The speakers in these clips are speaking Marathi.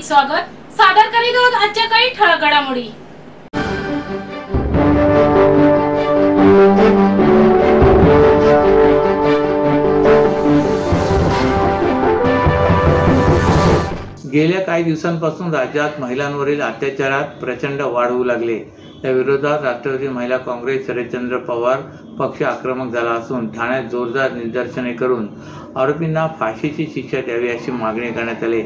स्वागत सादर करीत आहोत आजच्या काही ठळक घडामोडी। गेल्या काही दिवसांपासून राज्यात महिलांवरील अत्याचारात प्रचंड वाढ होऊ लागले। या विरोधात राष्ट्रवादी महिला काँग्रेस शरदचंद्र पवार पक्ष आक्रमक झाला असून ठाण्यात जोरदार निदर्शने करून आरोपींना फाशीची शिक्षा द्यावी अशी मागणी करण्यात आली।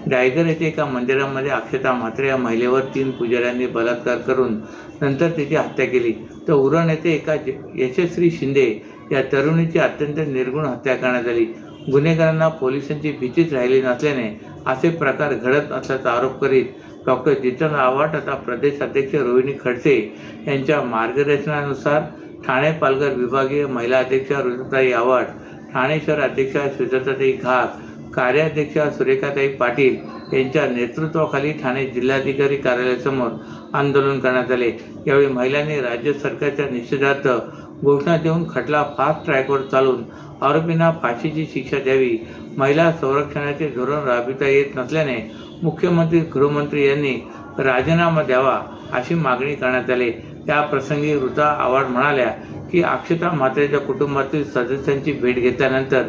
डायगर येथे एका मंदिरामध्ये अक्षता म्हात्रे या महिलेवर 3 पुजाऱ्यांनी बलात्कार करून नंतर तिची हत्या केली, तर उरण येथे एका यशस्वी शिंदे या तरुणीची अत्यंत निर्गुण हत्या करण्यात आली। गुन्हेगारांना पोलिसांची भीतीच राहिली नसल्याने असे प्रकार घडत असल्याचा आरोप करीत डॉक्टर जितेंद्र आव्हाड तथा प्रदेश अध्यक्ष रोहिणी खडसे यांच्या मार्गदर्शनानुसार ठाणे पालघर विभागीय महिला अध्यक्षा ऋतुताई आव्हाड, ठाणे शहर अध्यक्षा सुजाताताई घाग, कार्याध्यक्षा सुरेखाताई पाटील यांच्या नेतृत्वाखाली ठाणे जिल्हाधिकारी कार्यालयासमोर आंदोलन करण्यात आले। यावेळी महिलांनी राज्य सरकारच्या निषेधार्थ घोषणा देऊन खटला फास्ट ट्रॅकवर चालून आरोपींना फाशीची शिक्षा द्यावी, महिला संरक्षणाचे धोरण राबविता येत नसल्याने मुख्यमंत्री गृहमंत्री यांनी राजीनामा द्यावा अशी मागणी करण्यात आली। त्या प्रसंगी ऋता आव्हाड म्हणाल्या की अक्षता म्हात्रेच्या कुटुंबातील सदस्यांची भेट घेतल्यानंतर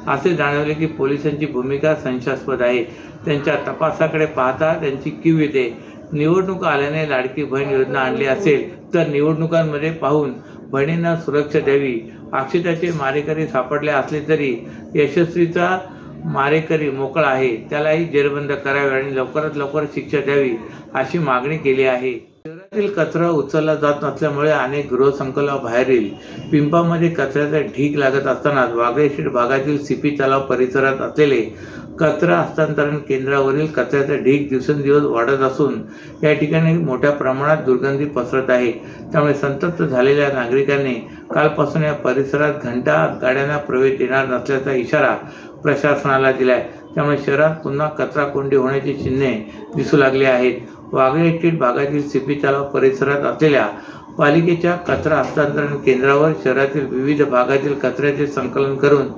असे जाणवले की पोलिसांची भूमिका संशयास्पद आहे। त्यांच्या तपासाकडे पाहता त्यांची कीव येते। निवडणूक आल्याने लाडकी बहीण योजना आणली असेल तर निवडणुकांमध्ये पाहून बहिणींना सुरक्षा द्यावी। अक्षताचे मारेकरी सापडले असले तरी यशस्वीचा मारेकरी मोकळा आहे, त्यालाही जेरबंद करावे आणि लवकरात लवकर शिक्षा द्यावी अशी मागणी केली आहे। शहरातील कचरा उचलला जात नसल्यामुळे अनेक गृहसंकुलाबाहेरील पिंपामध्ये कचऱ्याचा ढीग लागत असताना वागळेश्वर भागातील सीपी तलाव परिसरात असलेले कचरा हस्तांतरण केंद्रावरील कचऱ्याचा ढीग दिवसेंदिवस वाढत असून या ठिकाणी मोठ्या प्रमाणात दुर्गंधी पसरत आहे। त्यामुळे संतप्त झालेल्या नागरिकांनी कालपासून या परिसरात घंटा गाड्यांना प्रवेश देणार नसल्याचा इशारा प्रशासनाला दिलाय। त्यामुळे शहरात पुन्हा कचरा कोंडी होण्याची चिन्हे दिसू लागली आहेत। वागळे एस्टेट भागातील सीपी तलाव परिसरात असलेल्या पालिकेच्या कचरा हस्तांतरण केंद्रावर शहरातील विविध भागातील कचऱ्याचे संकलन करून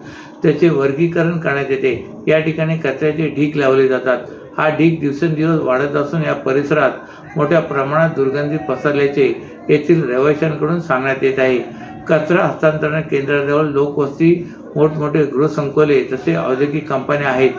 त्याचे वर्गीकरण करण्यात येते। या ठिकाणी कचऱ्याचे ढीग लावले जातात। हा ढीग दिवसेंदिवस वाढत असून या परिसरात मोठ्या प्रमाणात दुर्गंधी पसरल्याचे येथील रहिवाशांकडून सांगण्यात येत आहे। कचरा हस्तांतरण केंद्राजवळ लोकवस्ती, मोठमोठे गृहसंकुले तसे औद्योगिक कंपन्या आहेत।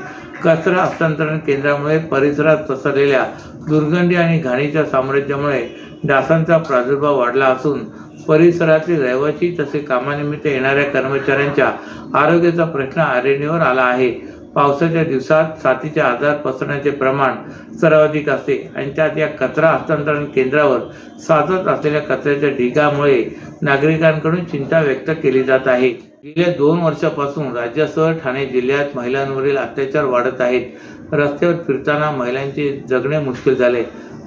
कचरा हस्तांतरण केंद्रामुळे परिसरात पसरलेल्या दुर्गंधी आणि घाणीच्या साम्राज्यामुळे डासांचा प्रादुर्भाव वाढला असून परिसरातील रहिवासी तसे कामानिमित्त येणाऱ्या कर्मचाऱ्यांच्या आरोग्याचा प्रश्न ऐरणीवर आला आहे। पावसाच्या दिवसात साथीचे आजार पसरण्याचे प्रमाण सर्वाधिक असते आणि त्यात या कचरा हस्तांतरण केंद्रावर साचत असलेल्या कचऱ्याच्या ढिगामुळे नागरिकांकडून चिंता व्यक्त केली जात आहे। गेल्या 2 वर्षापासून राज्यासह ठाणे जिल्ह्यात महिलांवरील अत्याचार वाढत आहेत। रस्त्यावर फिरताना महिलांचे जगणे मुश्किल झाले।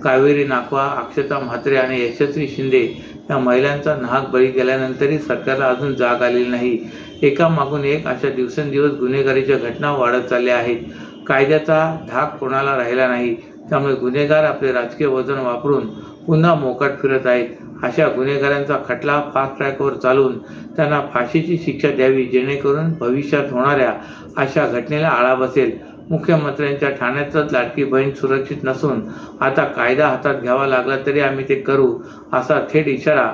कावेरी नाकवा, अक्षता म्हात्रे आणि यशस्वी शिंदे या महिलांचा नाहक बळी गेल्यानंतरही सरकारला अजून जाग आलेली नाही। एकामागून एक अशा दिवसेंदिवस गुन्हेगारीच्या घटना वाढत चालल्या आहेत। कायद्याचा धाक कोणाला राहिला नाही, त्यामुळे गुन्हेगार आपले राजकीय वजन वापरून पुन्हा मोकाट फिरत आहेत। अशा गुन्हेगारांचा खटला फास्ट ट्रॅकवर चालून त्यांना फाशीची शिक्षा द्यावी, जेणेकरून भविष्यात होणाऱ्या अशा घटनेला आळा बसेल। मुख्यमंत्र्यांच्या ठाण्यातच लाडकी बहीण सुरक्षित नसून आता कायदा हातात घ्यावा लागला तरी आम्ही ते करू असा थेट इशारा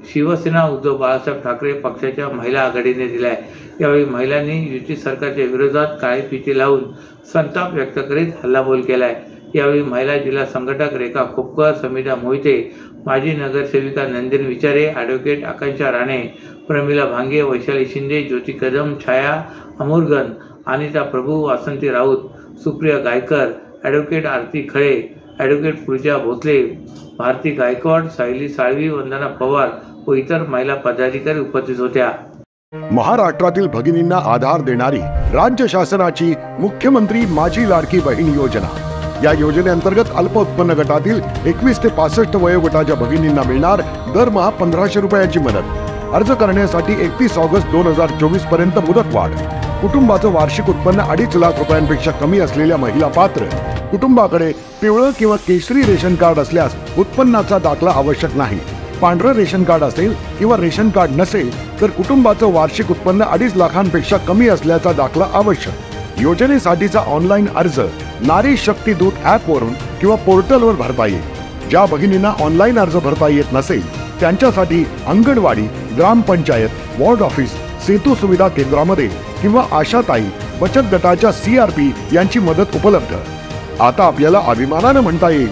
शिवसेना उद्धव बाळासाहेब ठाकरे पक्षाच्या महिला आघाडीने दिलाय। यावेळी महिलांनी युती सरकारच्या विरोधात काळी फिती लावून संताप व्यक्त करीत हल्लाबोल केलाय। यावेळी महिला जिल्हा संघटक रेखा खोपकर, समिता मोहिते, माजी नगरसेविका नंदिनी विचारे, ॲडव्होकेट आकांक्षा राणे, प्रमिला भांगे, वैशाली शिंदे, ज्योती कदम, छाया अमोरगन, अनिता प्रभू, वासंती राऊत, सुप्रिया गायकर, ॲडव्होकेट आरती खळे, ॲडव्होकेट पूजा भोसले, भारती गायकवाड, सायली साळवी, वंदना पवार व इतर महिला पदाधिकारी उपस्थित होत्या। महाराष्ट्रातील भगिनींना आधार देणारी राज्य शासनाची मुख्यमंत्री माझी लाडकी बहीण योजना। या योजनेअंतर्गत अल्प उत्पन्न गटातील 21 ते 65 वयोगटाच्या भगिनींना मिळणार दरमहा 1500 रुपयाची मदत। अर्ज करण्यासाठी 31 ऑगस्ट 2024 पर्यंत मुदतवाढ। कुटुंबाचं वार्षिक उत्पन्न 2.5 लाख रुपयांपेक्षा कमी असलेल्या महिला पात्र। कुटुंबाकडे पिवळं किंवा केशरी रेशन कार्ड असल्यास उत्पन्नाचा दाखला आवश्यक नाही। पांढरं रेशन कार्ड असेल किंवा रेशन कार्ड नसेल तर कुटुंबाचं वार्षिक उत्पन्न 2.5 लाखांपेक्षा कमी असल्याचा दाखला आवश्यक। योजनेसाठीचा ऑनलाईन अर्ज नारी शक्ती दूत ॲप वरून किंवा पोर्टलवर भरता येईल। ज्या भगिनींना ऑनलाईन अर्ज भरता येत नसेल त्यांच्यासाठी अंगणवाडी, ग्रामपंचायत, वॉर्ड ऑफिस, सेतू सुविधा केंद्रामध्ये किंवा आशाताई बचत गटाच्या CRP यांची मदत उपलब्ध। आता आपल्याला अभिमानाने म्हणता येईल,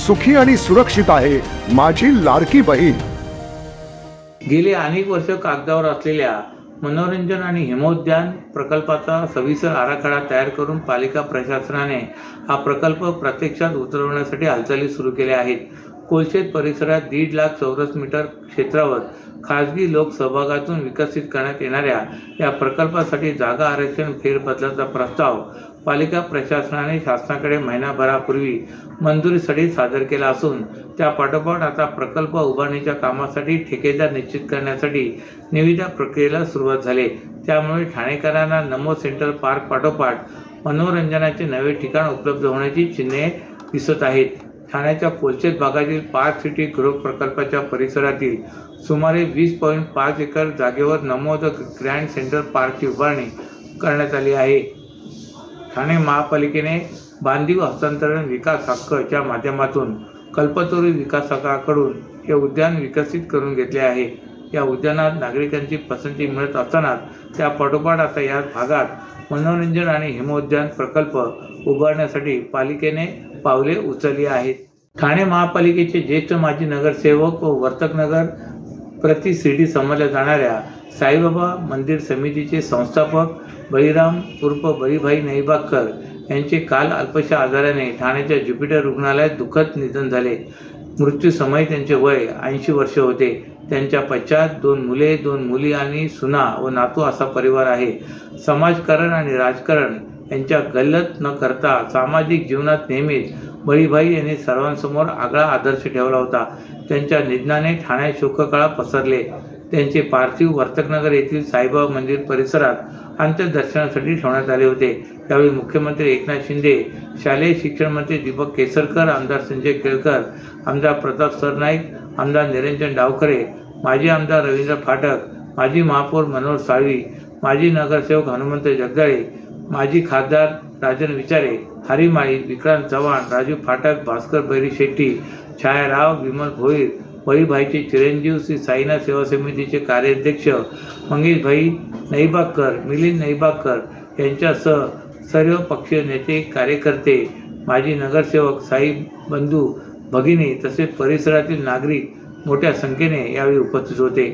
सुखी आणि सुरक्षित आहे माझी लाडकी बहीण। गेली अनेक वर्ष कागदावर असलेल्या मनोरंजन आणि हिमोद्यान प्रकल्पाचा सविस्तर आराखडा तयार करून पालिका प्रशासनाने हा प्रकल्प प्रत्यक्षात उतरवण्यासाठी हालचाली सुरू केल्या आहेत। कोलशेत परिसरात 1.5 लाख चौरस मीटर क्षेत्रावर खासगी लोक सहभागातून विकसित करण्यात येणाऱ्या या प्रकल्पासाठी जागा आरक्षण फेरबदलाचा प्रस्ताव पालिका प्रशासनाने शासनाकडे महिनाभरापूर्वी मंजुरीसाठी सादर केला असून त्या पाठोपाठ आता प्रकल्प उभारणीच्या कामासाठी ठेकेदार निश्चित करण्यासाठी निविदा प्रक्रियेला सुरुवात झाली। त्यामुळे ठाणेकरांना नमो सेंट्रल पार्क पाठोपाठ मनोरंजनाचे नवे ठिकाण उपलब्ध होण्याची चिन्हे दिसत आहेत। ठाण्याच्या कोलशेत भागातील पार्क सिटी गृह प्रकल्पाच्या परिसरातील सुमारे 20.5 एकर जागेवर नमो द ग्रँड सेंट्रल पार्कची उभारणी करण्यात आली आहे। ठाणे महापालिकेने बांधीव हस्तांतरण विकास हक्कच्या माध्यमातून कल्पतरू विकासकाकडून हे उद्यान विकसित करून घेतले आहे। या उद्यानात नागरिकांची पसंती मिळत असतानाच त्या पाठोपाठ आता या भागात मनोरंजन आणि हिमोद्यान प्रकल्प उभारण्यासाठी पालिकेने पावले उचलली आहेत। ठाणे महापालिकेचे ज्येष्ठ माजी नगरसेवक व वर्तकनगर प्रति शिर्डी समजल्या जाणाऱ्या साईबाबा मंदिर समितीचे संस्थापक बळीराम उर्फ बळीभाई नईबागकर यांचे काल अल्पशा आजाराने ठाण्याच्या ज्युपिटर रुग्णालयात दुःखद निधन झाले। मृत्यू समय त्यांचे वय 80 वर्ष होते। त्यांच्या पश्चात 2 मुले, 2 मुली आणि सुना व नातू असा परिवार आहे। समाजकारण आणि राजकारण यांच्या गल्लत न करता सामाजिक जीवनात नेहमीच बळीभाई यांनी सर्वांसमोर आगळा आदर्श ठेवला होता। त्यांच्या निधनाने ठाण्यात शोककळा पसरले। त्यांचे पार्थिव वर्तकनगर येथील साईबाबा मंदिर परिसरात अंत्यदर्शनासाठी ठेवण्यात आले होते। यावेळी मुख्यमंत्री एकनाथ शिंदे, शालेय शिक्षण मंत्री दीपक केसरकर, आमदार संजय केळकर, आमदार प्रताप सरनाईक, आमदार निरंजन डावखरे, माजी आमदार रवींद्र फाटक, माजी महापौर मनोहर साळवी, माजी नगरसेवक हनुमंत जगदाळे, माजी खासदार राजन विचारे, हरी माळी, विक्रांत चव्हाण, राजू फाटक, भास्कर बैरी शेट्टी, छायाराव, विमल भोईर, बळीभाईचे चिरंजीव श्री साईनाथ सेवा समितीचे कार्याध्यक्ष मंगेशभाई नईबागकर, मिलिंद नईबागकर यांच्यासह सर्व पक्षीय नेते, कार्यकर्ते, माजी नगरसेवक, साई बंधू भगिनी तसेच परिसरातील नागरिक मोठ्या संख्येने यावेळी उपस्थित होते।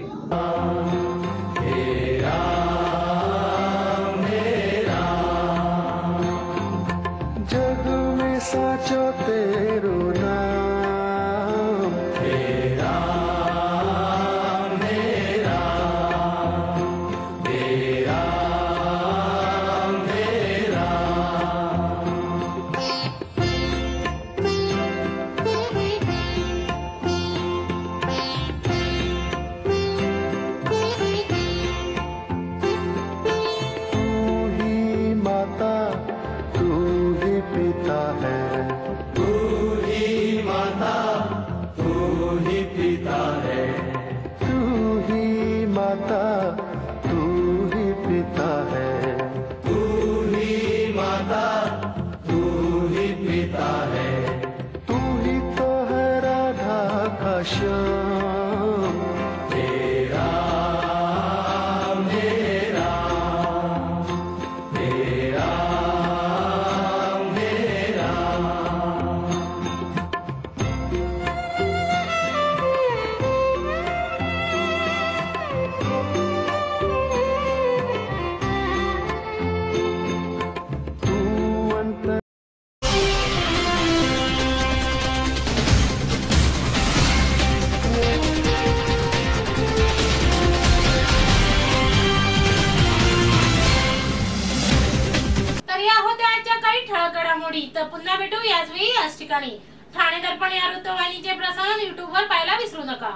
तर पुन्हा भेटू याच वेळी याच ठिकाणी। ठाणे दर्पण या वृत्तवाहिनीचे प्रसारण YouTube वर पाहायला विसरू नका।